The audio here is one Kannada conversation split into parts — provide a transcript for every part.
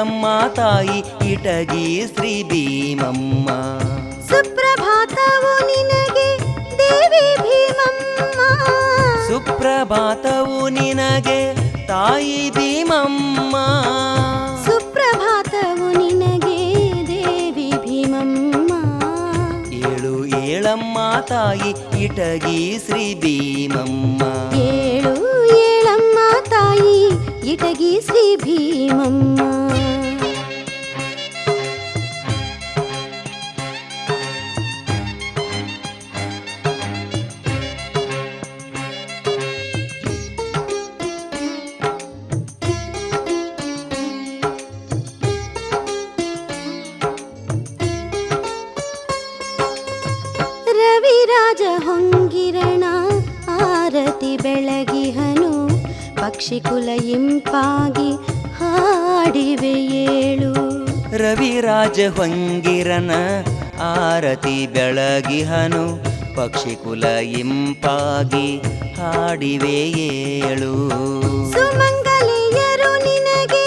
ಏಳಮ್ಮ ತಾಯಿ ಇಟಗಿ ಶ್ರೀ ಭೀಮಮ್ಮ. ಸುಪ್ರಭಾತವು ನಿನಗೆ ದೇವಿ ಭೀಮಮ್ಮ. ಸುಪ್ರಭಾತವು ನಿನಗೆ ತಾಯಿ ಭೀಮಮ್ಮ. ಸುಪ್ರಭಾತವು ನಿನಗೆ ದೇವಿ ಭೀಮಮ್ಮ. ಏಳು ಏಳಮ್ಮ ತಾಯಿ ಇಟಗಿ ಶ್ರೀ ಭೀಮಮ್ಮ. ಏಳು ಏಳಮ್ಮ ತಾಯಿ ಇಟಗಿ ಶ್ರೀ ಭೀಮಮ್ಮ. ರವಿರಾಜ ಹೊಂಗಿರಣ ಆರತಿ ಬೆಳಗಿಹನು. ಪಕ್ಷಿಕುಲ ಇಂಪಾಗಿ ಹಾಡಿವೆ ಏಳು. ರವಿರಾಜ ಹೊಂಗಿರನ ಆರತಿ ಬೆಳಗಿಹನು. ಪಕ್ಷಿಕುಲ ಇಂಪಾಗಿ ಹಾಡಿವೆ ಏಳು. ಸುಮಂಗಲೆಯರು ನಿನಗೆ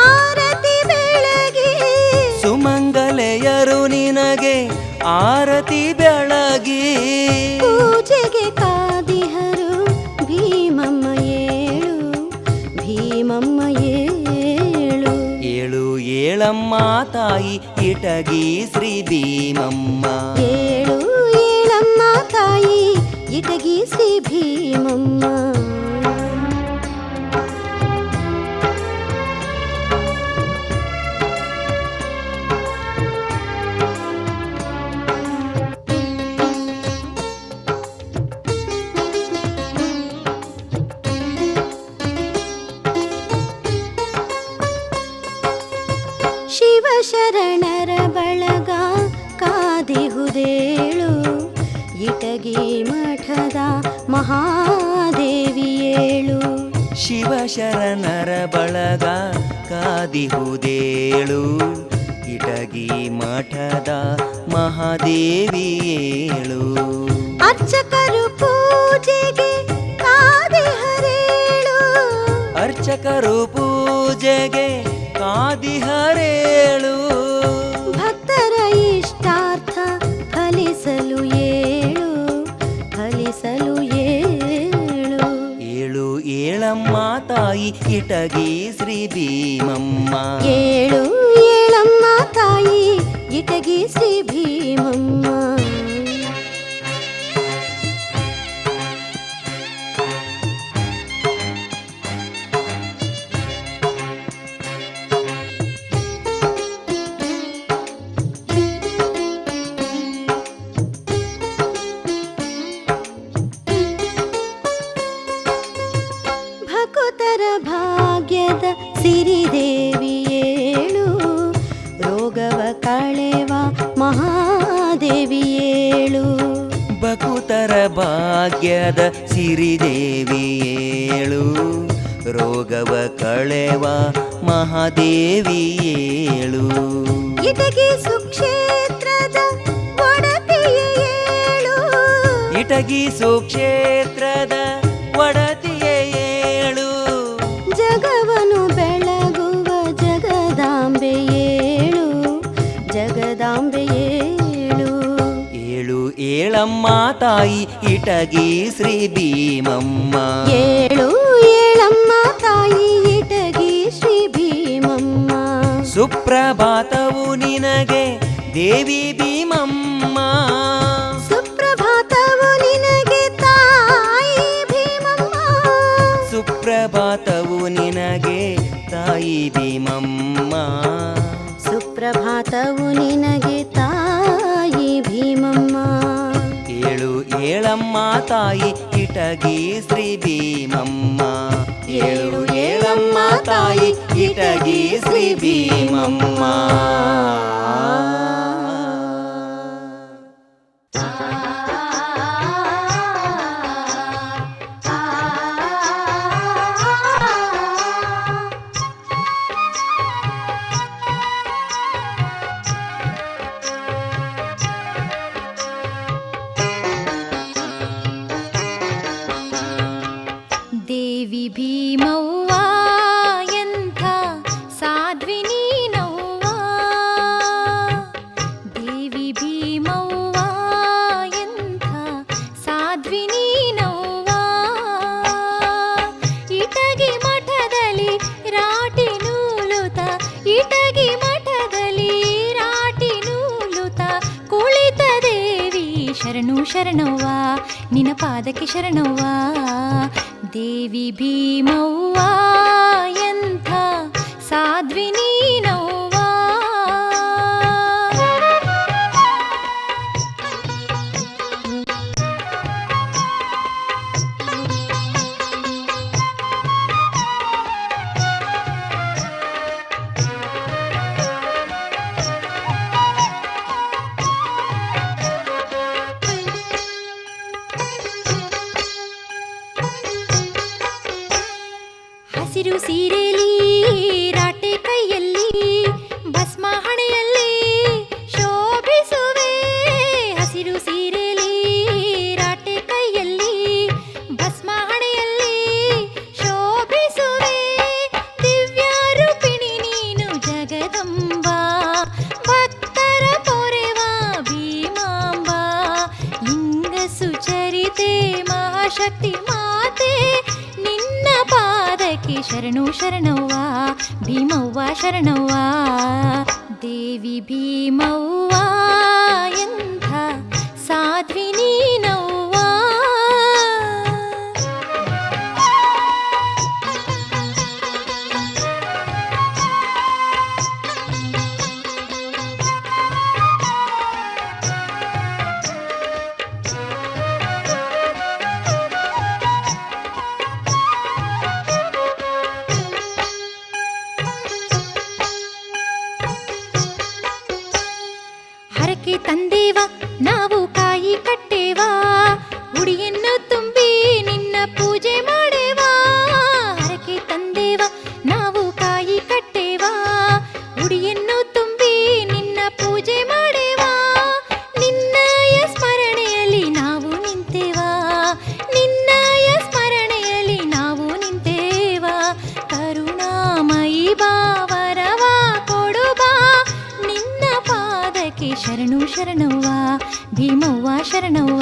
ಆರತಿ ಬೆಳಗಿ. ಸುಮಂಗಲೆಯರು ನಿನಗೆ ಆರತಿ ಬೆಳಗಿ. ಪೂಜೆಗೆ ಕಾದಿಹರು ಭೀಮಮ್ಮ ಏಳು. ಭೀಮಮ್ಮ ಏಳು. ಏಳು ಏಳಮ್ಮ ತಾಯಿ ಇಟಗಿ ಶ್ರೀ ಭೀಮಮ್ಮ. ಏಳು ಏಳಮ್ಮ ತಾಯಿ ಇಟಗಿ ಶ್ರೀ ಭೀಮಮ್ಮ. ಶಿವಶರಣರ ಬಳಗ ಕಾದಿಹುದೇಳು. ಇಟಗಿ ಮಠದ ಮಹಾದೇವಿಯೇಳು. ಶಿವಶರಣರ ಬಳಗ ಕಾದಿಹುದೇಳು. ಇಟಗಿ ಮಠದ ಮಹಾದೇವಿಯೇಳು. ಅರ್ಚಕರು ಪೂಜೆಗೆ ಕಾದಿಹರೇಳು. ಅರ್ಚಕರು ಪೂಜೆಗೆ ಕಾದಿಹರೇಳು. ಭಕ್ತರ ಇಷ್ಟಾರ್ಥ ಫಲಿಸಲು ಏಳು. ಫಲಿಸಲು ಏಳು. ಏಳು ಏಳಮ್ಮ ತಾಯಿ ಇಟಗಿ ಶ್ರೀ ಭೀಮಮ್ಮ. ಏಳು ಏಳಮ್ಮ ತಾಯಿ ಇಟಗಿ ಶ್ರೀ ಭೀಮಮ್ಮ. ಭಕುತರ ಭಾಗ್ಯದ ಸಿರಿದೇವಿಯೇಳು. ರೋಗವ ಕಳೆವ ಮಹಾದೇವಿಯೇಳು. ಭಕುತರ ಭಾಗ್ಯದ ಸಿರಿದೇವಿಯೇಳು. ರೋಗವ ಕಳೆವ ಮಹಾದೇವಿಯೇಳು. ಇಟಗಿ ಸುಕ್ಷೇತ್ರದ ಒಡತಿಯೇಳು. ಇಟಗಿ ಸುಕ್ಷೇತ್ರದ ಒಡತಿಯೇಳು. ಜಗವನು ಬೆಳಗುವ ಜಗದಾಂಬೆಯೇಳು. ಜಗದಾಂಬೆಯೇಳು. ಏಳು ಏಳಮ್ಮ ತಾಯಿ ಇಟಗಿ ಶ್ರೀ ಭೀಮಮ್ಮ. ಏಳು ಏಳಮ್ಮ ತಾಯಿ ಇಟಗಿ ಶ್ರೀ ಭೀಮಮ್ಮ. ಸುಪ್ರಭಾತವು ನಿನಗೆ ದೇವಿ ಭೀಮಮ್ಮ. ಸುಪ್ರಭಾತವು ನಿನಗೆ ತಾಯಿ ಭೀಮಮ್ಮ. ಸುಪ್ರಭಾತವು ನಿನಗೆ ತಾಯಿ ಭೀಮಮ್ಮ. ಸುಪ್ರಭಾತವು ನಿನಗೆ ತಾಯಿ ಭೀಮಮ್ಮ. ಏಳು ಏಳಮ್ಮ ತಾಯಿ ಇಟಗಿ ಶ್ರೀ ಭೀಮಮ್ಮ. ಏಳು ಏಳಮ್ಮ ತಾಯಿ ಇಟಗಿ ಶ್ರೀ ಭೀಮಮ್ಮ. ದೇವಿ ಭೀಮವ್ವ ಎಂಥ ಸಾಧ್ವಿನಿ ಶರಣು ಶರಣವ್ವ ನಿನ್ನ ಪಾದಕ್ಕೆ ಶರಣವ್ವ. ದೇವಿ ಭೀಮವ್ವ ಎಂಥ ಸಾಧ್ವಿ ನೀನವ್ವ. ಹಸಿರು ಸೀರೆಲಿ ರಾಟೆ ಕೈಯಲ್ಲಿ ಭಸ್ಮ ಹಣೆಯಲ್ಲಿ ಶೋಭಿಸುವೆ. ಹಸಿರು ಸೀರೆಲಿ ರಾಟೆ ಕೈಯಲ್ಲಿ ಭಸ್ಮ ಹಣೆಯಲ್ಲಿ ಶೋಭಿಸುವೆ. ದಿವ್ಯ ರೂಪಿಣಿ ನೀನು ಜಗದಂಬ ಭಕ್ತರ ಪೊರೆವ ಭೀಮಾಂಬ. ಲಿಂಗ ಸುಚರಿತೆ ಮಹಾಶಕ್ತಿ ಮಾತೆ ನಿನ್ನ ಪಾದಕ್ಕೆ ಶರಣು ಶರಣವ್ವ ಭೀಮವ್ವ ಶರಣವ್ವ. ದೇವಿ ಭೀಮವ್ವ ಎಂಥ ಸಾಧ್ವಿ ನೀನವ್ವ. ಹರಕೆ ತಂದೇವ ನಾವು ಕಾಯಿ ಕಟ್ಟೇವ, ಉಡಿಯನ್ನು ತುಂಬಿ ನಿನ್ನ ಪೂಜೆ ಮಾಡೇವ. ಹರಕೆ ತಂದೇವ ನಾವು ಕಾಯಿ ಕಟ್ಟೇವ, ಉಡಿಯನ್ನು ತುಂಬಿ ನಿನ್ನ ಪೂಜೆ ಮಾಡೇವ. ನಿನ್ನಯ ಸ್ಮರಣೆಯಲ್ಲಿ ನಾವು ನಿಂತೇವ, ನಿನ್ನಯ ಸ್ಮರಣೆಯಲ್ಲಿ ನಾವು ನಿಂತೇವ. ಕರುಣಾಮಯಿ ಬಾವರವ ಕೊಡುಬಾ ನಿನ್ನ ಪಾದಕ್ಕೆ ಶರಣು ಶರಣವ್ವ ಭೀಮವ್ವ ಶರಣವ್ವ.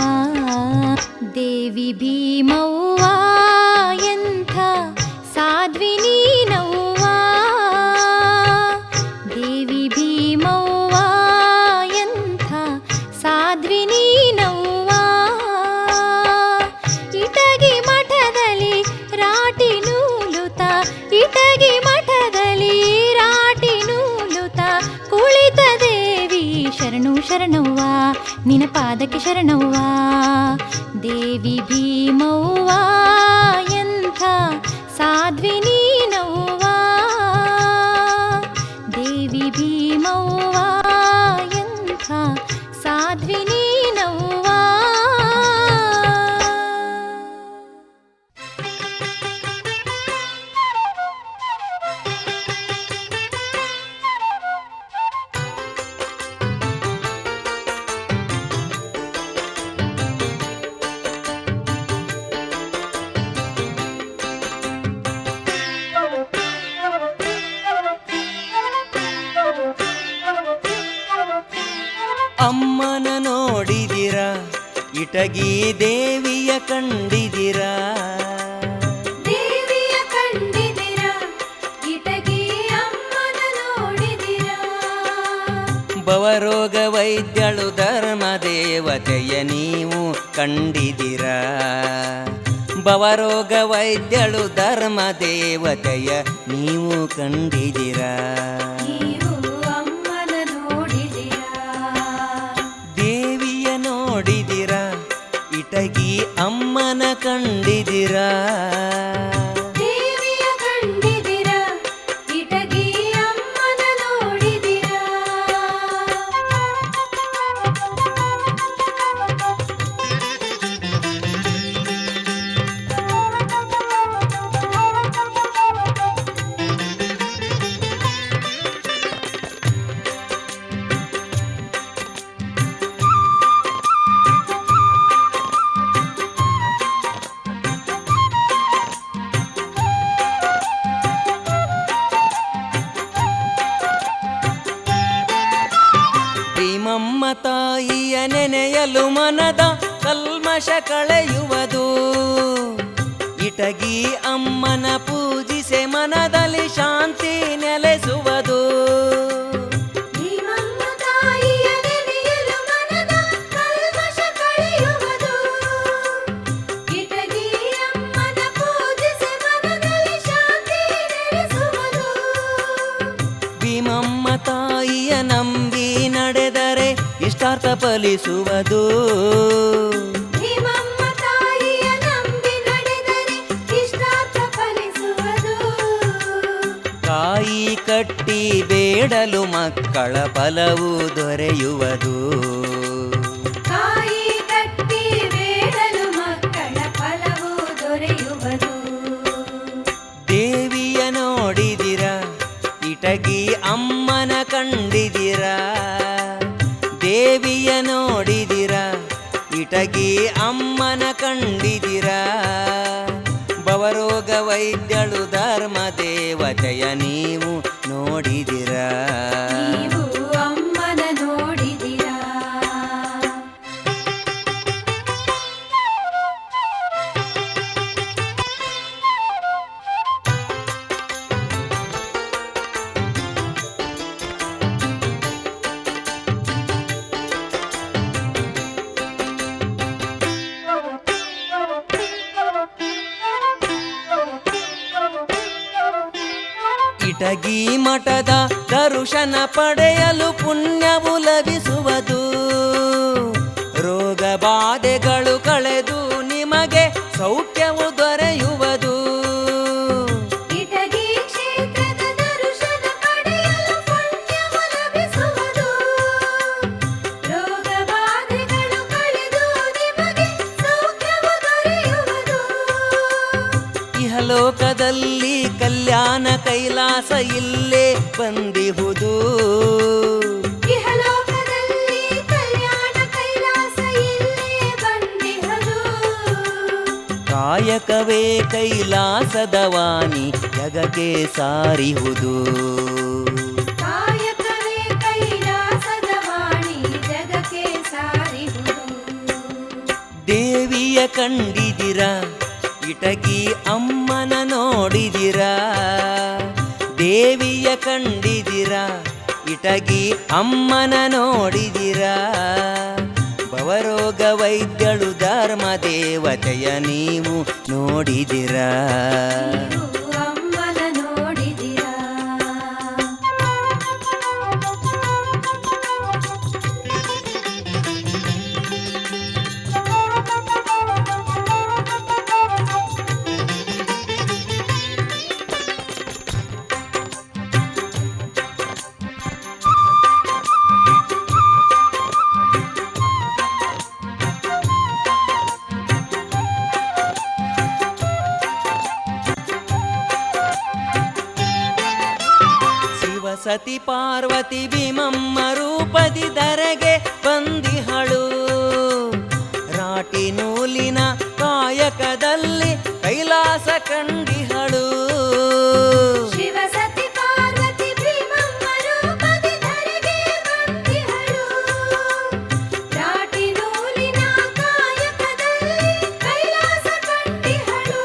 ದೇವಿ ಭೀಮವ್ವ ಎಂಥ ಸಾಧ್ವಿ ನೀನವ್ವ. ದೇವಿ ಭೀಮವ್ವ ಎಂಥ ಸಾಧ್ವಿ ನೀನವ್ವ. ಇಟಗಿ ಮಠದಲ್ಲಿ ರಾಟಿ ನೂಲುತ, ಇಟಗಿ ಮಠದಲ್ಲಿ ರಾಟಿ ನೂಲುತ ಕುಳಿತ ದೇವಿ ಶರಣು ಶರಣವ್ವ ನಿನ್ನ ಪಾದಕ್ಕೆ ಶರಣವ್ವ. ದೇವಿ ಭೀಮವ್ವ ಎಂಥ ಸಾಧ್ವಿ ನೀನವ್ವ. ದೇವಿ ಭೀಮವ್ವ ಎಂಥ ಸಾಧ್ವಿ ನೀನವ್ವ. ಅಮ್ಮನ ನೋಡಿದಿರ ಇಟಗಿ ದೇವಿಯ ಕಂಡಿದಿರ. ದೇವಿಯ ಕಂಡಿದಿರ ಇಟಗಿ ಅಮ್ಮನ ನೋಡಿದಿರ. ಭವರೋಗ ವೈದ್ಯಳು ಧರ್ಮ ದೇವತೆಯ ನೀವು ಕಂಡಿದಿರ. ಭವರೋಗ ವೈದ್ಯಳು ಧರ್ಮ ದೇವತೆಯ ನೀವು ಕಂಡಿದಿರ. ನೀವು ಅಮ್ಮನ ನೋಡಿದಿರ. ದೇವಿಯ ನೋಡಿದಿರ ಇಟಗಿ ಅಮ್ಮನ ಕಂಡಿದಿರ. ದೇವಿಯ ಕಂಡಿದಿರ ಇಟಗಿ ಅಮ್ಮನ ನೋಡಿದಿರ. ಭೀಮಮ್ಮ ತಾಯಿಯ ನೆನೆಯಲು ಮನದ ಕಲ್ಮಶ ಕಳೆಯುವುದು. ಇಟಗಿ ಅಮ್ಮನ ಪೂಜಿಸೆ ಮನದಲ್ಲಿ ಶಾಂತಿ ನೆಲೆಸುವುದು. ಭೀಮಮ್ಮ ತಾಯಿಯ ನೆನೆಯಲು ಮನದ ಕಲ್ಮಶ ಕಳೆಯುವುದು. ನಡೆದರೆ ಇಷ್ಟಾರ್ಥ ಫಲಿಸುವುದು. ಭೀಮಮ್ಮ ತಾಯಿಯ ನಂಬಿ ನಡೆದರೆ ಇಷ್ಟಾರ್ಥ ಫಲಿಸುವುದು. ಕಾಯಿ ಕಟ್ಟಿ ಬೇಡಲು ಮಕ್ಕಳ ಫಲವು ದೊರೆಯುವುದು. ಕಾಯಿ ಕಟ್ಟಿ ಬೇಡಲು ಮಕ್ಕಳ ಫಲವು ದೊರೆಯುವುದು. ದೇವಿಯ ನೋಡಿದಿರ ಇಟಗಿ ಅಮ್ಮನ ಕಂಡಿದಿರ. ದೇವಿಯ ನೋಡಿದಿರ ಇಟಗಿ ಅಮ್ಮನ ಕಂಡಿದಿರ. ಭವರೋಗ ವೈದ್ಯಳು ಧರ್ಮ ದೇವತೆಯ ನೀವು ನೋಡಿದಿರ. ನೀವು ಅಮ್ಮನ ನೋಡಿದಿರಾ. ಇಟಗಿ ಮಠದ ದರ್ಶನ ಪಡೆಯಲು ಪುಣ್ಯವು ಲಭಿಸುವುದು. ರೋಗ ಬಾಧೆಗಳು ಕಳೆದು ನಿಮಗೆ ಸೌಖ್ಯವು ದೊರೆಯುವುದು. ಇಟಗಿ ಕ್ಷೇತ್ರದ ದರ್ಶನ ಪಡೆಯಲು ಪುಣ್ಯವು ಲಭಿಸುವುದು. ರೋಗ ಬಾಧೆಗಳು ಕಳೆದು ನಿಮಗೆ ಸೌಖ್ಯವು ದೊರೆಯುವುದು. ಇಹಲೋಕದಲ್ಲಿ ಕಲ್ಯಾಣ ಕೈಲಾಸ ಇಲ್ಲೇ ಬಂದಿಹುದು. ಇಹಲೋಕದಲ್ಲಿ ಕಲ್ಯಾಣ ಕೈಲಾಸ ಇಲ್ಲೇ ಬಂದಿಹದು. ಕಾಯಕವೇ ಕೈಲಾಸದ ವಾಣಿ ಜಗಕ್ಕೆ ಸಾರಿಹುದು. ಕಾಯಕವೇ ಕೈಲಾಸದ ವಾಣಿ ಜಗಕ್ಕೆ ಸಾರಿಹುದು. ದೇವಿಯ ಕಂಡಿದಿರ ಇಟಗಿ ಅಮ್ಮನ ನೋಡಿದಿರ. ದೇವಿಯ ಕಂಡಿದಿರ ಇಟಗಿ ಅಮ್ಮನ ನೋಡಿದಿರ. ಭವರೋಗ ವೈದ್ಯಳು ಧರ್ಮ ದೇವತೆಯ ನೀವು ನೋಡಿದಿರ. ನೀವು ಅಮ್ಮನ ನೋಡಿದಿರಾ. ಸತಿ ಪಾರ್ವತಿ ಭೀಮಮ್ಮ ರೂಪದಿ ಧರೆಗೆ ಬಂದಿಹಳು. ರಾಟಿ ನೂಲಿನ ಕಾಯಕದಲ್ಲಿ ಕೈಲಾಸ ಕಂಡಿಹಳು. ಶಿವಸತಿ ಪಾರ್ವತಿ ಭೀಮಮ್ಮ ರೂಪದಿ ಧರೆಗೆ ಬಂದಿಹಳು. ರಾಟಿ ನೂಲಿನ ಕಾಯಕದಲ್ಲಿ ಕೈಲಾಸ ಕಂಡಿಹಳು.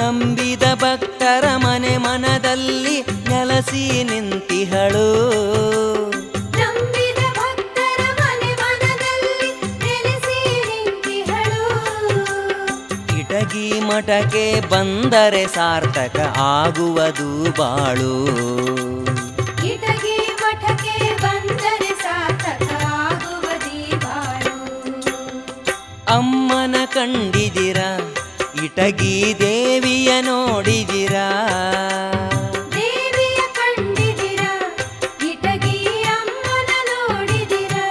ನಂಬಿದ ಭಕ್ತರ ಮನೆ ಮನದಲ್ಲಿ ನೆಲಸಿ ನಿಂತಿಹಳು. ನಂಬಿದ ಭಕ್ತರ ಮನೆ ಮನದಲ್ಲಿ ನೆಲೆಸಿ ನಿಂತಿಹಳು. ಇಟಗಿ ಮಠಕ್ಕೆ ಬಂದರೆ ಸಾರ್ಥಕ ಆಗುವುದು ಬಾಳು. ಇಟಗಿ ಮಠಕ್ಕೆ ಬಂದರೆ ಸಾರ್ಥಕ ಆಗುವದಿ ಬಾಳು. ಅಮ್ಮನ ಕಂಡಿದಿರ ಇಟಗಿ ದೇವಿಯ ನೋಡಿದಿರ. ದೇವಿಯ ಕಂಡಿದಿರಾ ಇಟಗಿ ಅಮ್ಮನ ನೋಡಿದಿರಾ.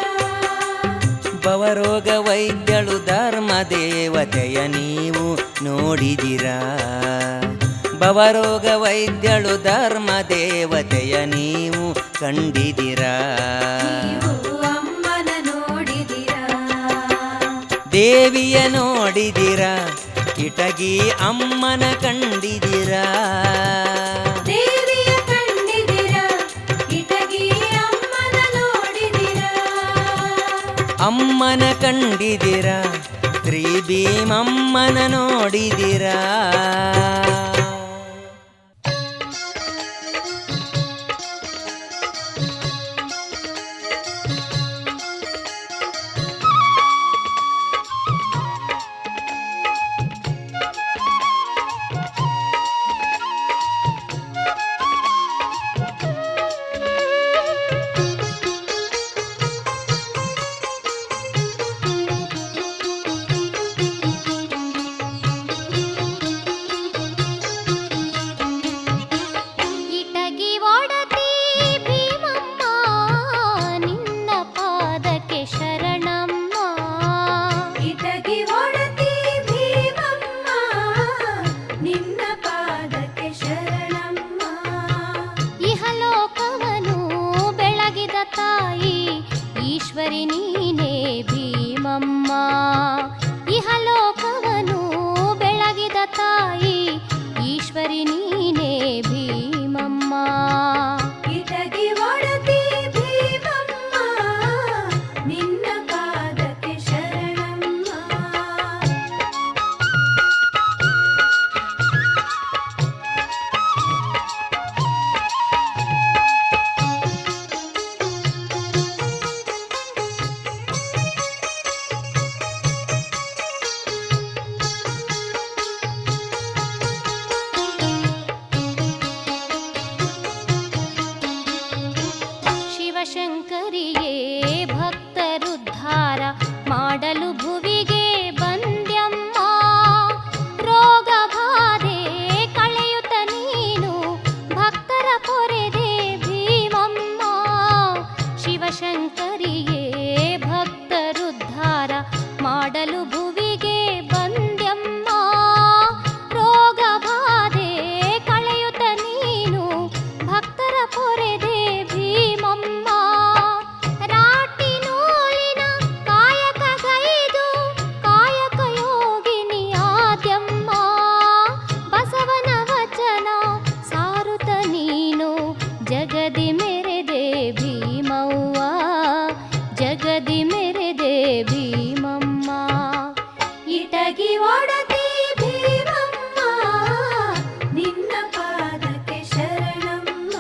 ಭವರೋಗ ವೈದ್ಯಳು ಧರ್ಮ ದೇವತೆಯ ನೀವು ನೋಡಿದಿರ. ಭವರೋಗ ವೈದ್ಯಳು ಧರ್ಮ ದೇವತೆಯ ನೀವು ಕಂಡಿದಿರ. ನೀವು ಅಮ್ಮನ ನೋಡಿದಿರಾ. ದೇವಿಯ ನೋಡಿದಿರ ಇಟಗಿ ಅಮ್ಮನ ಕಂಡಿದಿರ. ದೇವಿಯ ಕಂಡಿದಿರಾ ಇಟಗಿ ಅಮ್ಮನ ನೋಡಿದಿರಾ. ಅಮ್ಮನ ಕಂಡಿದಿರ ಶ್ರೀ ಭೀಮಮ್ಮನ ನೋಡಿದಿರ. ಈಶ್ವರಿ ನೀನೇ ಭೀಮಮ್ಮ. ಇಹಲೋಕವನು ಬೆಳಗಿದ ತಾಯಿ ಈಶ್ವರಿ ನೀನೇ ಭೀಮಮ್ಮ. ಇಟಗಿ ಒಡತಿ ಭೀಮಮ್ಮ, ನಿನ್ನ ಪಾದಕ್ಕೆ ಶರಣಮ್ಮ. ಶಿವಶಂಕರಿಯೇ ಭಕ್ತರುದ್ಧಾರ ಮಾಡಲು ಭುವಿಗೆ ಬಂದ್ಯಮ್ಮ. ರೋಗ ಬಾಧೆ ಕಳೆಯುತ್ತ ನೀನು ಭಕ್ತರ ಪೊರೆದೆ ಭೀಮಮ್ಮ. ಶಿವಶಂಕರಿಯೇ ಭಕ್ತರುದ್ಧಾರ ಮಾಡಲು ಭುವಿಗೆ ಬಂದ್ಯಮ್ಮ. ರೋಗ ಬಾಧೆ ಕಳೆಯುತ್ತ ನೀನು ಭಕ್ತರ ಪೊರೆದೆ ಭೀಮಮ್ಮ. ರಾಟಿ ನೂಲಿನ ಕಾಯಕ ಗೈದು ಕಾಯಕ ಯೋಗಿನಿ ಆದ್ಯಮ್ಮ. ಬಸವನ ವಚನ ಸಾರುತ್ತ ನೀನು ಜಗದಿ ಮೆರೆದೆ ಭೀಮವ್ವ. ಜಗದಿ ಮೆರೆದೆ ಭೀಮಮ್ಮ. ಇಟಗಿ ಒಡತಿ ಭೀಮಮ್ಮ, ನಿನ್ನ ಪಾದಕ್ಕೆ ಶರಣಮ್ಮ.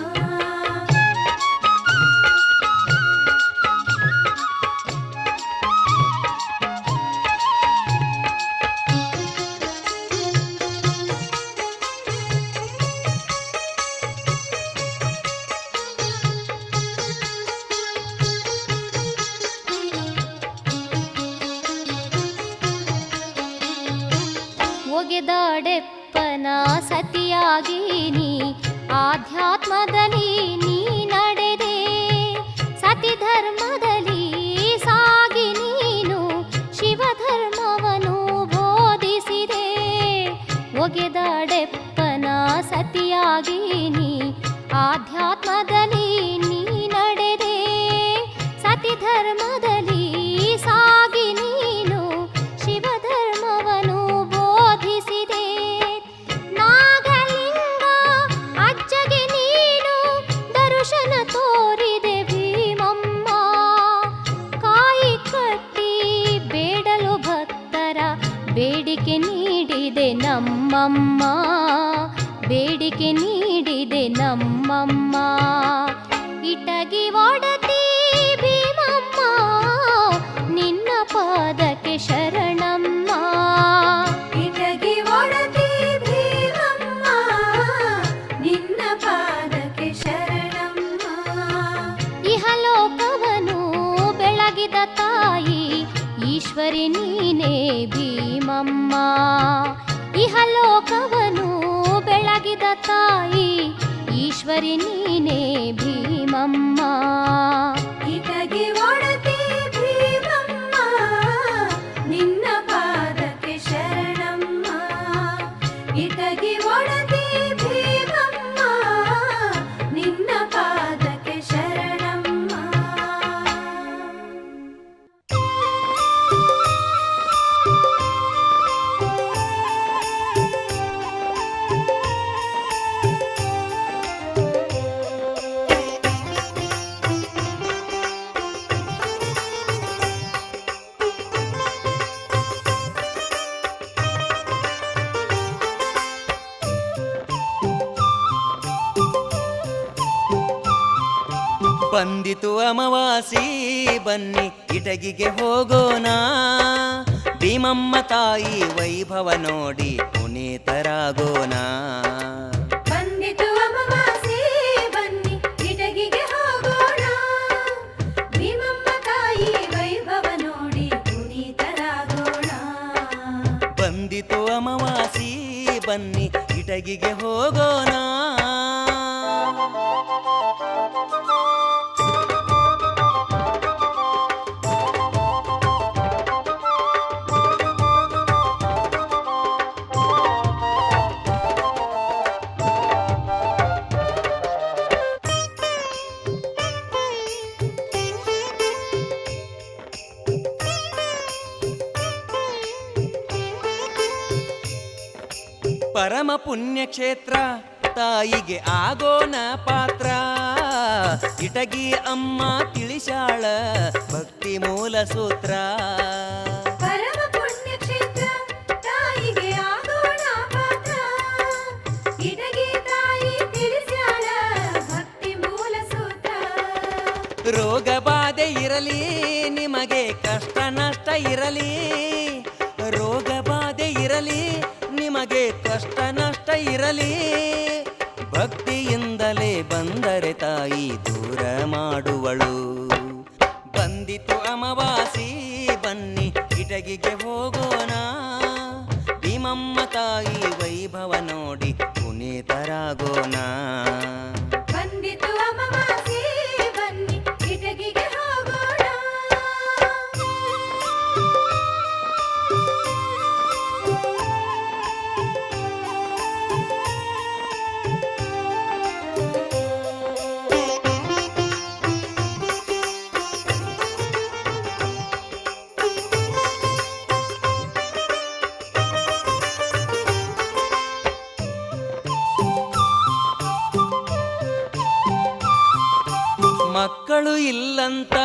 ಒಗೆದಾಡೆಪ್ಪನ ಸತಿಯಾಗಿ ನೀ ಆಧ್ಯಾತ್ಮದಲ್ಲಿ ನೀ ನಡೆದೆ. ಸತಿ ಧರ್ಮದಲ್ಲಿ ಸಾಗಿ ನೀನು ಶಿವಧರ್ಮವನ್ನು ಬೋಧಿಸಿದೆ. ಒಗೆದಾಡೆಪ್ಪನ ಸತಿಯಾಗಿ ನೀ ಆಧ್ಯಾತ್ಮದಲ್ಲಿ ನೀ ನಡೆದೆ. ಸತಿ ಧರ್ಮದಲ್ಲಿ ಸಾಗಿ ನೀನು ಶಿವಧರ್ಮವನ್ನು ಬೋಧಿಸಿದೆ. ನಾಗಲಿಂಗ ಅಜ್ಜಗೆ ನೀನು ದರ್ಶನ ತೋರಿದೆ ಭೀಮಮ್ಮ. ಕಾಯಿ ಕಟ್ಟಿ ಬೇಡಲು ಭಕ್ತರ ಬೇಡಿಕೆ ನೀಡಿದೆ ನಮ್ಮಮ್ಮ. ಬೇಡಿಕೆ ನೀಡಿದೆ ನಮ್ಮಮ್ಮ. ಇಟಗಿ ಒಡತಿ ಭೀಮಮ್ಮ, ನಿನ್ನ ಪಾದಕ್ಕೆ ಶರಣಮ್ಮ. ಇಟಗಿ ಒಡತಿ ಭೀಮಮ್ಮ, ನಿನ್ನ ಪಾದಕ್ಕೆ ಶರಣಮ್ಮ. ಇಹಲೋಕವನು ಬೆಳಗಿದ ತಾಯಿ ಈಶ್ವರಿ ನೀನೇ ಭೀಮಮ್ಮ. ಇಹಲೋಕವನು ಬೆಳಗಿದ ತಾಯಿ ಈಶ್ವರಿ ನೀನೇ ಭೀಮಮ್ಮ. ಇಟಗಿ ಒಡತಿ ಭೀಮಮ್ಮ, ನಿನ್ನ ಪಾದಕ್ಕೆ ಶರಣಮ್ಮ. ಇಟಗಿ ಒಡತಿ ಭೀಮಮ್ಮ, ನಿನ್ನ ಪಾದಕ್ಕೆ ಶರಣಮ್ಮ. ಬಂದಿತು ಅಮಾವಾಸಿ ಬನ್ನಿ ಇಟಗಿಗೆ ಹೋಗೋಣ. ಭೀಮಮ್ಮ ತಾಯಿ ವೈಭವ ನೋಡಿ ಪುನೀತರಾಗೋಣ. ಬಂದಿತು ಅಮಾವಾಸ್ಯೆ, ಬನ್ನಿ ಇಟಗಿಗೆ ಹೋಗೋಣ. ಭೀಮಮ್ಮ ತಾಯಿ ವೈಭವ ನೋಡಿ ಪುನೀತರಾಗೋಣ. ಬಂದಿತು ಅಮಾವಾಸಿ ಬನ್ನಿ ಇಟಗಿಗೆ ಹೋಗೋಣ. ಪರಮ ಪುಣ್ಯಕ್ಷೇತ್ರ ತಾಯಿಗೆ ಆಗೋನ ಪಾತ್ರ. ಇಟಗಿ ಅಮ್ಮ ತಿಳಿಸಾಳ ಭಕ್ತಿ ಮೂಲ ಸೂತ್ರ. ಪರಮ ಪುಣ್ಯಕ್ಷೇತ್ರ ತಾಯಿಗೆ ಆಗೋಣ ಪಾತ್ರ. ಇಟಗಿ ತಾಯಿ ತಿಳಿಸ್ಯಾಳ ಭಕ್ತಿ ಮೂಲ ಸೂತ್ರ. ರೋಗ ಬಾಧೆ ಇರಲಿ ನಿಮಗೆ ಕಷ್ಟ ನಷ್ಟ ಇರಲಿ. ರೋಗ ಬಾಧೆ ಇರಲಿ ನಿಮಗೆ ಕಷ್ಟ ನಷ್ಟ ಇರಲಿ. ಭಕ್ತಿಯಿಂದಲೇ ಬಂದರೆ ತಾಯಿ ದೂರ ಮಾಡುವಳು. ಬಂದಿತು ಅಮಾವಾಸಿ ಬನ್ನಿ ಇಟಗಿಗೆ ಹೋಗೋಣ. ಭೀಮಮ್ಮ ತಾಯಿ ವೈಭವ ನೋಡಿ ಪುನೀತರಾಗೋಣ. ಬಂದಿತು ಅಮಾವಾಸ್ಯೆ ಬನ್ನಿ ಇಟಗಿಗೆ ಹೋಗೋಣ. ಮಕ್ಕಳು ಇಲ್ಲಂತ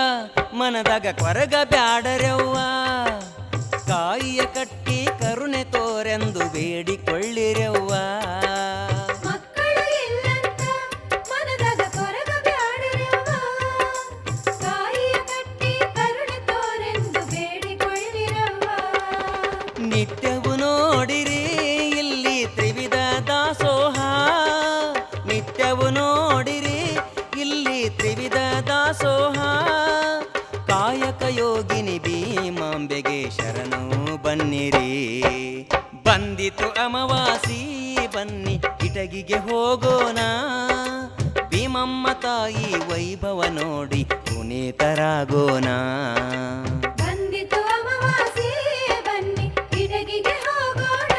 ಮನದಾಗ ಕೊರಗ ಬ್ಯಾಡರೆವ್ವ. ಕಾಯಿಯ ಕಟ್ಟಿ ಕರುಣೆ ತೋರೆಂದು ಬೇಡಿಕೊಳ್ಳಿರೆವ್ವ. ಮಕ್ಕಳು ಇಲ್ಲಂತ ಮನದಾಗ ಕೊರಗ ಬ್ಯಾಡರೆವ್ವ. ಕಾಯಿಯ ಕಟ್ಟಿ ಕರುಣೆ ತೋರೆಂದು ಬೇಡಿಕೊಳ್ಳಿರವ್ವ. ನಿತ್ಯವು ನೋಡಿರಿ ಇಲ್ಲಿ ತ್ರಿವಿಧ ದಾಸೋಹ. ನಿತ್ಯವು ನೋಡಿರಿ ಇಲ್ಲಿ ತ್ರಿವಿಧ ದಾಸೋಹ. ಕಾಯಕ ಯೋಗಿನಿ ಭೀಮಾಂಬೆಗೆ ಶರಣು ಬನ್ನಿರಿ. ಬಂದಿತು ಅಮಾವಾಸಿ ಬನ್ನಿ ಇಟಗಿಗೆ ಹೋಗೋಣ. ಭೀಮಮ್ಮ ತಾಯಿ ವೈಭವ ನೋಡಿ ಪುನೀತರಾಗೋಣ. ಬಂದಿತು ಅಮಾವಾಸ್ಯೆ ಬನ್ನಿ ಇಟಗಿಗೆ ಹೋಗೋಣ.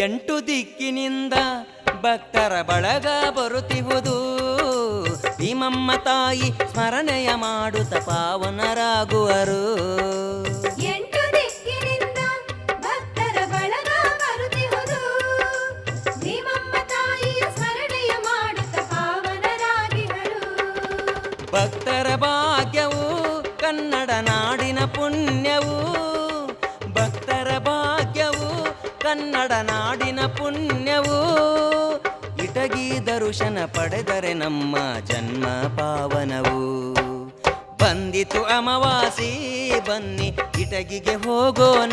ಎಂಟು ದಿಕ್ಕಿನಿಂದ ಭಕ್ತರ ಬಳಗ ಬರುತ್ತಿಹುದು. ಭೀಮಮ್ಮ ತಾಯಿ ಸ್ಮರಣೆಯ ಮಾಡುತ್ತ ಪಾವನರಾಗುವರು. ಎಂಟು ದಿಕ್ಕಿನಿಂದ ಭಕ್ತರ ಬಳಗ ಬರುತ್ತಿಹುದು. ಭೀಮಮ್ಮ ತಾಯಿಯ ಸ್ಮರಣೆಯ ಮಾಡುತ್ತ ಪಾವನರಾಗಿಹಳು. ಭಕ್ತರ ಭಾಗ್ಯವು ಕನ್ನಡ ನಾಡಿನ ಪುಣ್ಯವು. ಭಕ್ತರ ಭಾಗ್ಯವು ಕನ್ನಡ ನಾಡಿನ ಪುಣ್ಯವು. ಇಟಗಿ ದರ್ಶನ ಪಡೆದರೆ ನಮ್ಮ ಜನ್ಮ ಪಾವನವು. ಬಂದಿತು ಅಮಾವಾಸಿ ಬನ್ನಿ ಇಟಗಿಗೆ ಹೋಗೋಣ.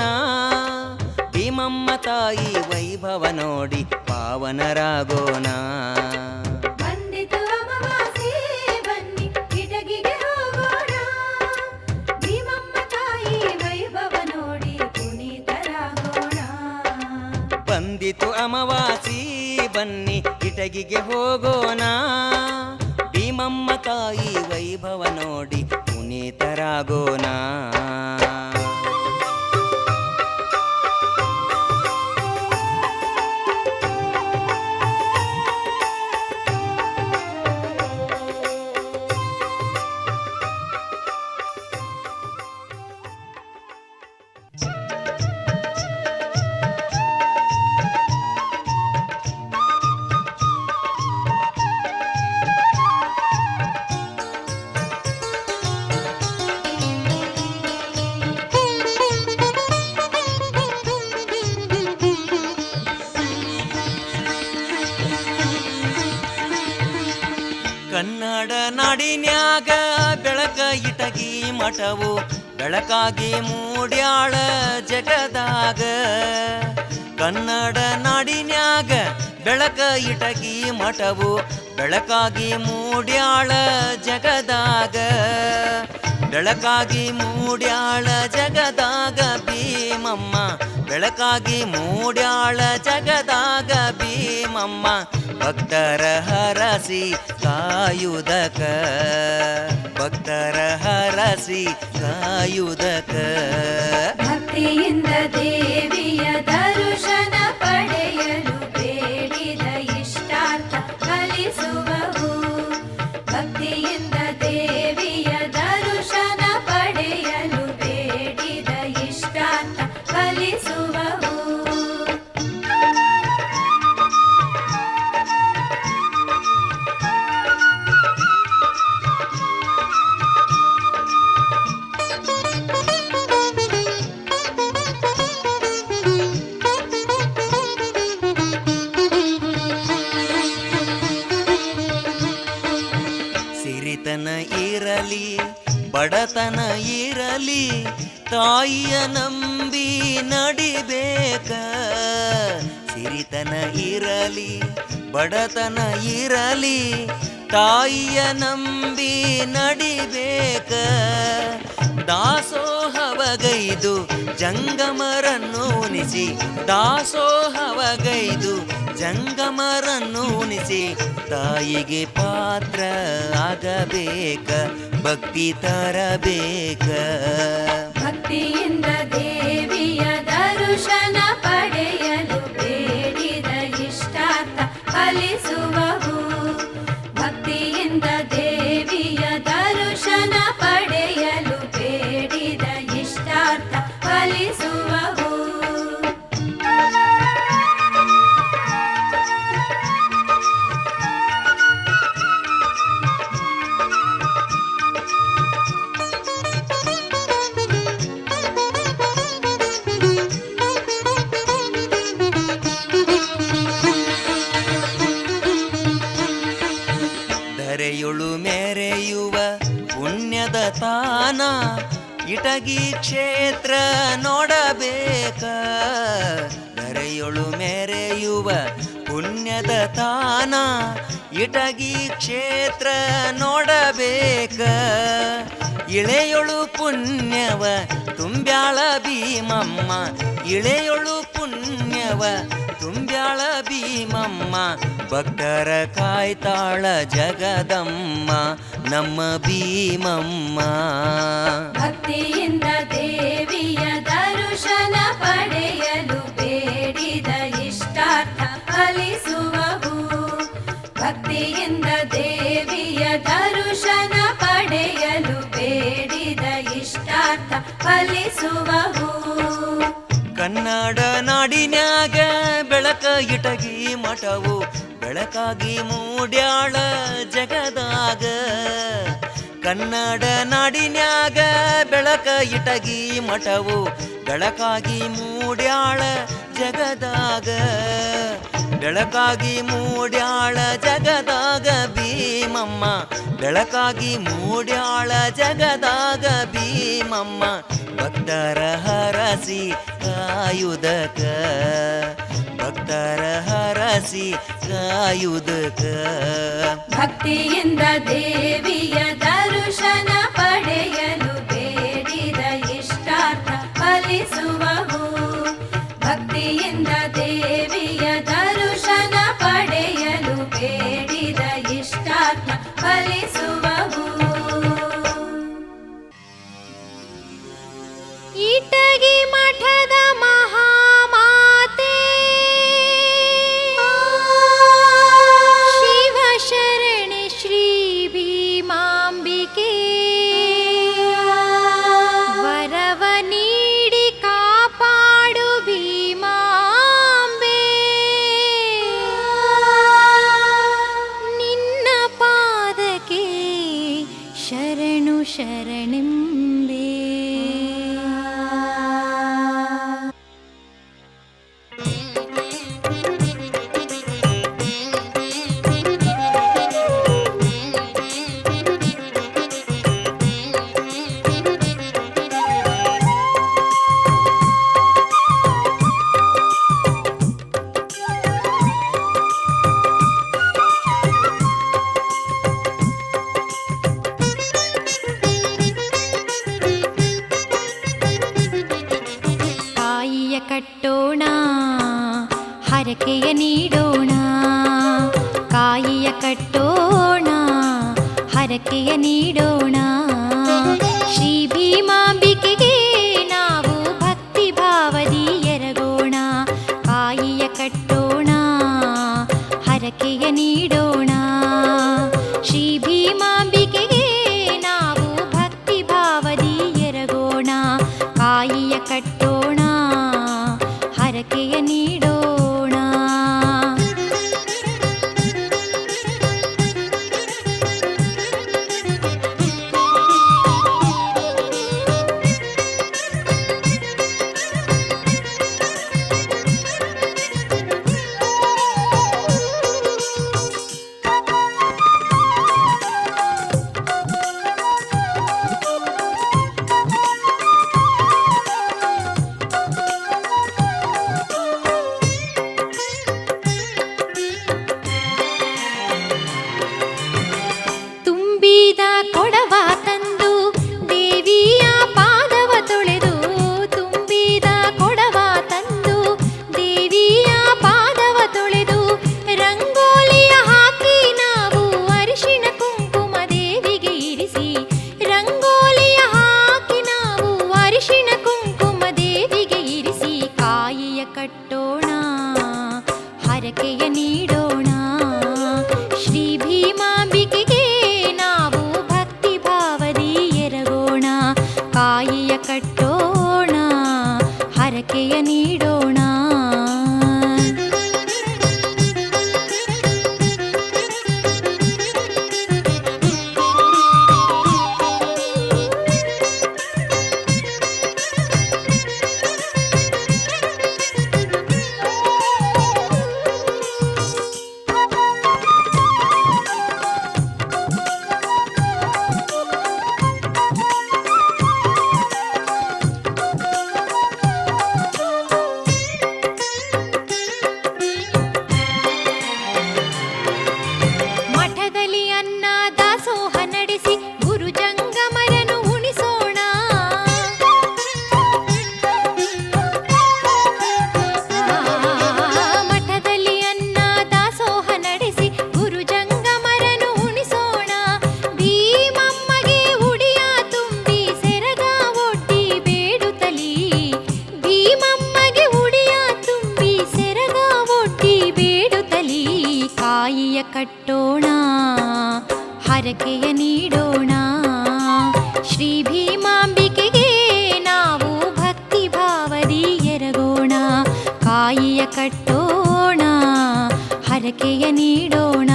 ಭೀಮಮ್ಮ ತಾಯಿ ವೈಭವ ನೋಡಿ ಪಾವನರಾಗೋಣ. ಬಂದಿತು ಅಮಾವಾಸ್ಯೆ ಬನ್ನಿ ಇಟಗಿಗೆ ಹೋಗೋಣ. ಭೀಮಮ್ಮ ತಾಯಿ ವೈಭವ ನೋಡಿ ಪುನೀತರಾಗೋಣ. ಬಂದಿತು ಅಮಾವಾಸಿ ಬನ್ನಿ ಇಟಗಿಗೆ ಹೋಗೋಣ. ಭೀಮಮ್ಮ ತಾಯಿ ವೈಭವ ನೋಡಿ ಪುನೀತರಾಗೋಣ. ಕನ್ನಡ ನಾಡಿನ್ಯಾಗ ಬೆಳಕ ಇಟಗಿ ಮಠವು ಬೆಳಕಾಗಿ ಮೂಡ್ಯಾಳ ಜಗದಾಗ. ಕನ್ನಡ ನಾಡಿನ್ಯಾಗ ಬೆಳಕ ಇಟಗಿ ಮಠವು ಬೆಳಕಾಗಿ ಮೂಡ್ಯಾಳ ಜಗದಾಗ. ಬೆಳಕಾಗಿ ಮೂಡ್ಯಾಳ ಜಗದಾಗ ಭೀಮಮ್ಮ ಬೆಳಕಾಗಿ ಮೂಡ್ಯಾಳ ಜಗದಾಗ ಭೀಮಮ್ಮ ಭಕ್ತರ ಹರಸಿ ಕಾಯುದಕ ಭಕ್ತರ ಹರಸಿ ಕಾಯುದಕ ಭಕ್ತಿಯಿಂದ ದೇವಿಯ ದರ್ಶನ ಪಡೆಯಲು ಬೇಡಿದ ಇಷ್ಟಾರ್ಥ ಫಲಿಸುವವು ಭಕ್ತಿಯಿಂದ ದೇವಿಯ ದರ್ಶನ ಪಡೆಯಲು ಬೇಡಿದ ಇಷ್ಟಾರ್ಥ ಫಲಿಸುವವು ಸಿರಿತನ ಇರಲಿ ಬಡತನ ಇರಲಿ ತಾಯಿಯ ನಂಬಿ ನಡಿಬೇಕ ಸಿರಿತನ ಇರಲಿ ಬಡತನ ಇರಲಿ ತಾಯಿಯ ನಂಬಿ ನಡಿಬೇಕ ದಾಸೋಹವಗೈದು ಜಂಗಮರನ್ನು ಉಣಿಸಿ ದಾಸೋಹವಗೈದು ಜಂಗಮರನ್ನು ಉಣಿಸಿ ತಾಯಿಗೆ ಪಾತ್ರ ಆಗಬೇಕ ಭಕ್ತಿ ತರಬೇಕ ಭಕ್ತಿಯಿಂದ ದೇವಿಯ ದರ್ಶನ ಪಡೆಯಲು ಬೇಡಿದ ಇಷ್ಟಾರ್ಥ ಫಲಿಸುವವು ಭಕ್ತಿಯಿಂದ ದೇವಿಯ ದರ್ಶನ ಪಡೆಯಲು ಬೇಡಿದ ಇಷ್ಟಾರ್ಥ ಫಲಿಸುವವು ಧರೆಯೊಳು ಮೆರೆಯುವ ಪುಣ್ಯದ ತಾನ ಇಟಗಿ ಕ್ಷೇತ್ರ ನೋಡಬೇಕ ಧರೆಯೊಳು ಮೆರೆಯುವ ಪುಣ್ಯದ ತಾನ ಇಟಗಿ ಕ್ಷೇತ್ರ ನೋಡಬೇಕ ಇಳೆಯೊಳು ಪುಣ್ಯವ ತುಂಬ್ಯಾಳ ಭೀಮಮ್ಮ ಇಳೆಯೊಳು ಪುಣ್ಯವ ತುಂಬ್ಯಾಳ ಭೀಮಮ್ಮ ಭಕ್ತರ ಕಾಯ್ತಾಳ ಜಗದಮ್ಮ ನಮ್ಮ ಭೀಮಮ್ಮ ಭಕ್ತಿಯಿಂದ ದೇವಿಯ ದರ್ಶನ ಪಡೆಯಲು ಬೇಡಿದ ಇಷ್ಟಾರ್ಥ ಫಲಿಸುವವು ಭಕ್ತಿಯಿಂದ ದೇವಿಯ ದರ್ಶನ ಪಡೆಯಲು ಬೇಡಿದ ಇಷ್ಟಾರ್ಥ ಫಲಿಸುವವು ಕನ್ನಡ ನಾಡಿನ್ಯಾಗ ಬೆಳಕ ಇಟಗಿ ಮಠವು ಬೆಳಕಾಗಿ ಮೂಡ್ಯಾಳ ಜಗದಾಗ ಕನ್ನಡ ನಾಡಿನ್ಯಾಗ ಬೆಳಕ ಇಟಗಿ ಮಠವು ಬೆಳಕಾಗಿ ಮೂಡ್ಯಾಳ ಜಗದಾಗ ಬೆಳಕಾಗಿ ಮೂಡ್ಯಾಳ ಜಗದಾಗ ಭೀಮಮ್ಮ ಬೆಳಕಾಗಿ ಮೂಡ್ಯಾಳ ಜಗದಾಗ ಭೀಮಮ್ಮ ಭಕ್ತರ ಹರಸಿ ಕಾಯುದಕ ಭಕ್ತರ ಹರಸಿ ಕಾಯುದಕ ಭಕ್ತಿಯಿಂದ ದೇವಿಯ ದರ್ಶನ ಪಡೆಯಲು ಬೇಡಿದ ಇಷ್ಟಾರ್ಥ ಫಲಿಸುವವು ಭಕ್ತಿಯಿಂದ ದೇವಿಯ ದರ್ಶನ ಪಡೆಯಲು ಬೇಡಿದ ಇಷ್ಟಾರ್ಥ ಫಲಿಸುವವು ಇಟಗಿ ಮಠದ ಮಹಾಮಾತೆ ಶಿವಶರಣೆ ಶ್ರೀ ಭೀಮಾಂಬಿಕೆ ವರವ ನೀಡಿ ಕಾಪಾಡು ಭೀಮಾಂಬೆ ನಿನ್ನ ಪಾದಕ್ಕೆ ಶರಣು ಶರಣೆಂಬೆ ಹರಕೆಯ ನೀಡೋಣ, ಕಾಯಿಯ ಕಟ್ಟೋಣ, ಹರಕೆಯ ನೀಡೋಣ. ಶ್ರೀ ಭೀಮಾಂಬಿಕೆಗೆ ನಾವು ಭಕ್ತಿ ಭಾವದಿ ಎರಗೋಣ, ಕಾಯಿಯ ಕಟ್ಟೋಣ, ಹರಕೆಯ ನೀಡೋಣ. ಶ್ರೀ ಭೀಮಾಂಬಿಕೆಗೆ ನಾವು ಭಕ್ತಿ ಭಾವದಿ ಎರಗೋಣ, ಕಾಯಿಯ ಕಟ್ಟೋಣ, ಹರಕೆಯ ನೀಡೋಣ. ತುಂಬಿದ ಕೊಡವ ತಂದು ದೇವಿಯ ಪಾದವ ತೊಳೆದು, ತುಂಬಿದ ಕೊಡವ ತಂದು ದೇವಿಯ ಪಾದವ ತೊಳೆದು, ರಂಗೋಲಿಯ ಹಾಕಿ ನಾವು ಅರಿಶಿಣ ಕುಂಕುಮ ದೇವಿಗೆ ಇರಿಸಿ, ರಂಗೋಲಿಯ ಹಾಕಿ ನಾವು ಅರಿಶಿಣ ಕುಂಕುಮ ದೇವಿಗೆ ಇರಿಸಿ, ಕಾಯಿಯ ಕಟ್ಟೋಣ, ಹರಕೆಯ ನೀಡೋಣ. ಶ್ರೀ ಭೀಮಾಂಬಿಕೆಗೆ ನಾವು ಭಕ್ತಿ ಭಾವದಿ ಎರಗೋಣ, ಕಾಯಿಯ ಕಟ್ಟೋಣ, ಹರಕೆಯ ನೀಡೋಣ. ಮಠದಲ್ಲಿ ಅನ್ನ ದಾಸೋಹ ನಡೆಸಿ ಗುರು ಜಂಗಮರನು ಉಣಿಸೋಣ, ಮಠದಲ್ಲಿ ಅನ್ನ ದಾಸೋಹ ನಡೆಸಿ ಗುರು ಜಂಗಮರನು ಉಣಿಸೋಣ. ಭೀಮಮ್ಮಗೆ ಉಡಿಯ ತುಂಬಿ ಸೆರಗ ಒಡ್ಡಿ ಬೇಡುತ್ತಲಿ, ಭೀಮಮ್ಮಗೆ ಉಡಿಯ ತುಂಬಿ ಸೆರಗ ಒಡ್ಡಿ ಬೇಡುತ್ತಲಿ, ಕಾಯಿಯ ಕಟ್ಟೋಣ, ಹರಕೆಯ ನೀಡೋಣ. ಶ್ರೀ ಭೀಮಾಂಬಿಕೆಗೆ ನಾವು ಭಕ್ತಿ ಭಾವದಿ ಎರಗೋಣ, ಕಾಯಿಯ ಕಟ್ಟೋಣ, ಹರಕೆಯ ನೀಡೋಣ.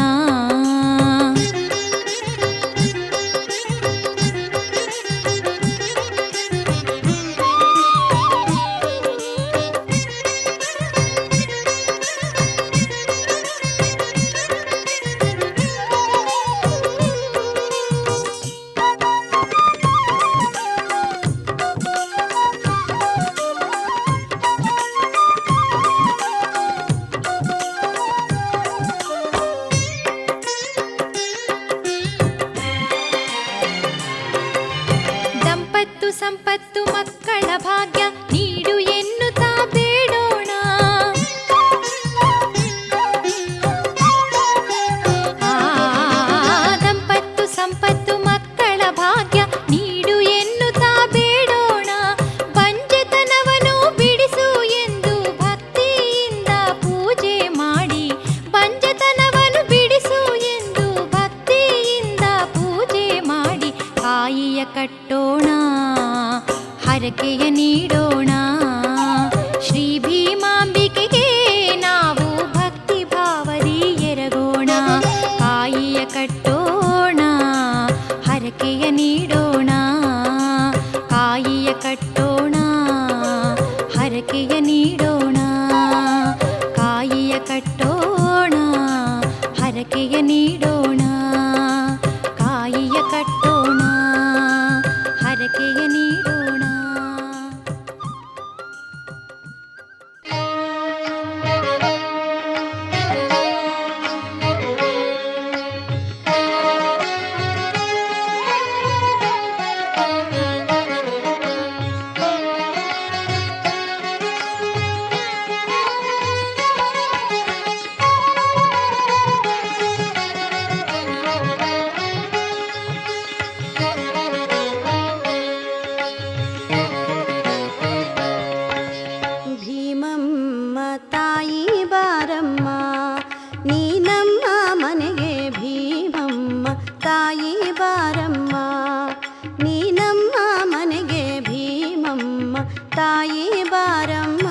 ಬಾರಮ್ಮ.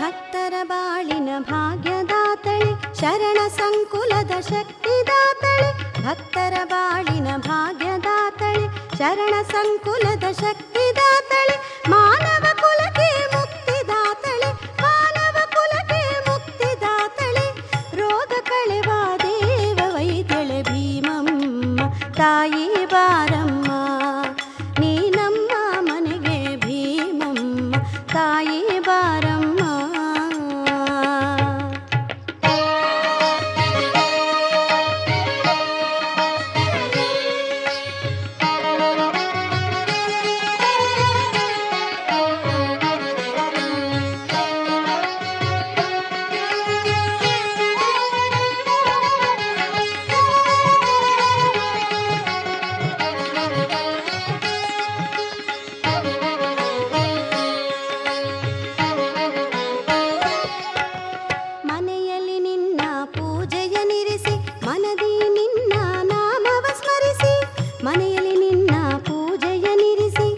ಭಕ್ತರ ಬಾಳಿನ ಭಾಗ್ಯದಾತಳೆ ಶರಣ ಸಂಕುಲದ ಶಕ್ತಿದಾತಳೆ. ಭಕ್ತರ ಬಾಳಿನ ಭಾಗ್ಯದಾತಳೆ ಶರಣ ಸಂಕುಲದ ಶಕ್ತಿದಾತಳೆ. ಮಾನವ ಕುಲಕ್ಕೆ ಮುಕ್ತಿದಾತಳೆ, ಮಾನವ ಕುಲಕ್ಕೆ ಮುಕ್ತಿದಾತಳೆ. ರೋಗ ಕಳೆವ ದೇವ ವೈದ್ಯಳೆ ಭೀಮಮ್ಮ ತಾಯಿ ಬಾರಮ್ಮ. ನೀ ನಮ್ಮ ಮನೆಗೆ ಭೀಮಮ್ಮ ತಾಯಿ ಬಾರಮ್ಮ. ಮನೆಯಲ್ಲಿ ನಿನ್ನ ಪೂಜೆಯ ನಿರಿಸಿ ಮನದಿ ನಿನ್ನ ನಾಮವ ಸ್ಮರಿಸಿ. ಮನೆಯಲ್ಲಿ ನಿನ್ನ ಪೂಜೆಯ ನಿರಿಸಿ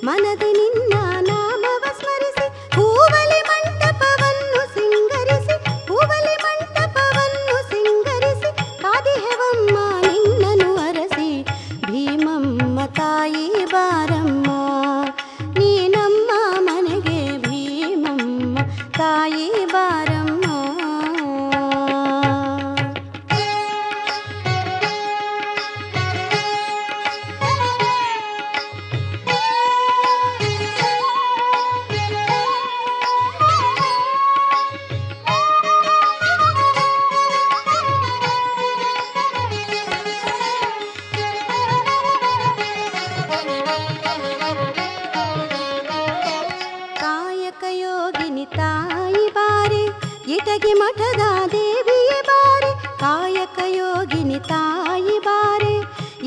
ಮನದಿ ನಿನ್ನ ನಾಮವ ಸ್ಮರಿಸಿ. ಹೂವಲಿ ಮಂಟಪವನ್ನು ಸಿಂಗರಿಸಿ, ಹೂವಲಿ ಮಂಟಪವನ್ನು ಸಿಂಗರಿಸಿ. ಕಾದಿಹೆವಮ್ಮ ನಿನ್ನನು ಅರಸಿ ಭೀಮಮ್ಮ ತಾಯಿ ಬಾರಮ್ಮ. ನೀ ನಮ್ಮ ಮನೆಗೆ ಭೀಮಮ್ಮ ತಾಯಿ ಬಾರಮ್ಮ. ಕಾಯಕ ಯೋಗಿನಿ ತಾಯಿ ಬಾರೆ ಇಟಗಿ ಮಠದ ದೇವಿಯೇ ಬಾರೆ. ಕಾಯಕ ಯೋಗಿನಿ ತಾಯಿ ಬಾರೆ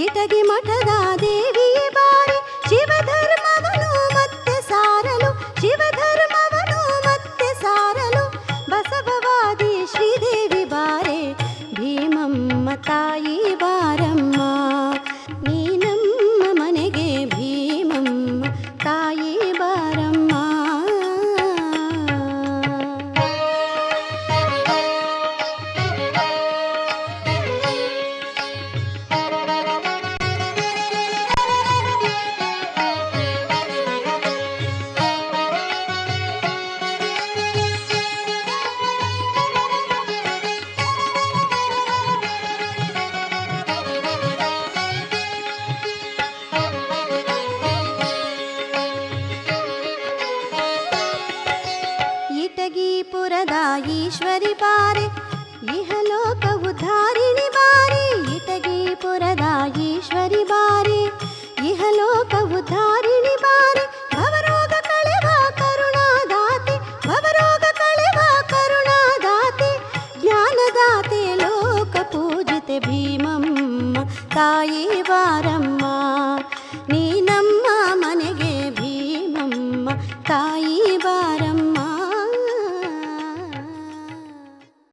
ಇಟಗಿ ಮಠದ ದೇವಿಯೇ ಬಾರೆ. ಶಿವಧರ್ಮವನು ಮತ್ತೆ ಸಾರಲು, ಶಿವಧರ್ಮವನು ಮತ್ತೆ ಸಾರಲು. ಬಸವವಾದಿ ಶ್ರೀದೇವಿ ಬಾರೆ ಭೀಮಮ್ಮ ತಾಯಿ ಬಾರಮ್ಮ. ನೀ ನಮ್ಮ ಮನೆಗೆ ಭೀಮಮ್ಮ ತಾಯಿ ಬಾರಮ್ಮ. ಇಟಗಿಪುರದ ಈಶ್ವರಿ ಬಾರೆ ಇಹಲೋಕ ಉದ್ಧಾರಿಣಿ ಬಾರೆ. ಇಟಗಿಪುರದ ಈಶ್ವರಿ ಬಾರೆ ಇಹಲೋಕ ಉದ್ಧಾರಿಣಿ ಬಾರೆ. ಭವರೋಗ ಕಳೆವ ಕರುಣಾದಾತೆ, ಭವರೋಗ ಕಳೆವ ಕರುಣಾದಾತೆ. ಜ್ಞಾನದಾತೆ ಲೋಕ ಪೂಜಿತೆ ಭೀಮಮ್ಮ ತಾಯಿ ಬಾರಮ್ಮ.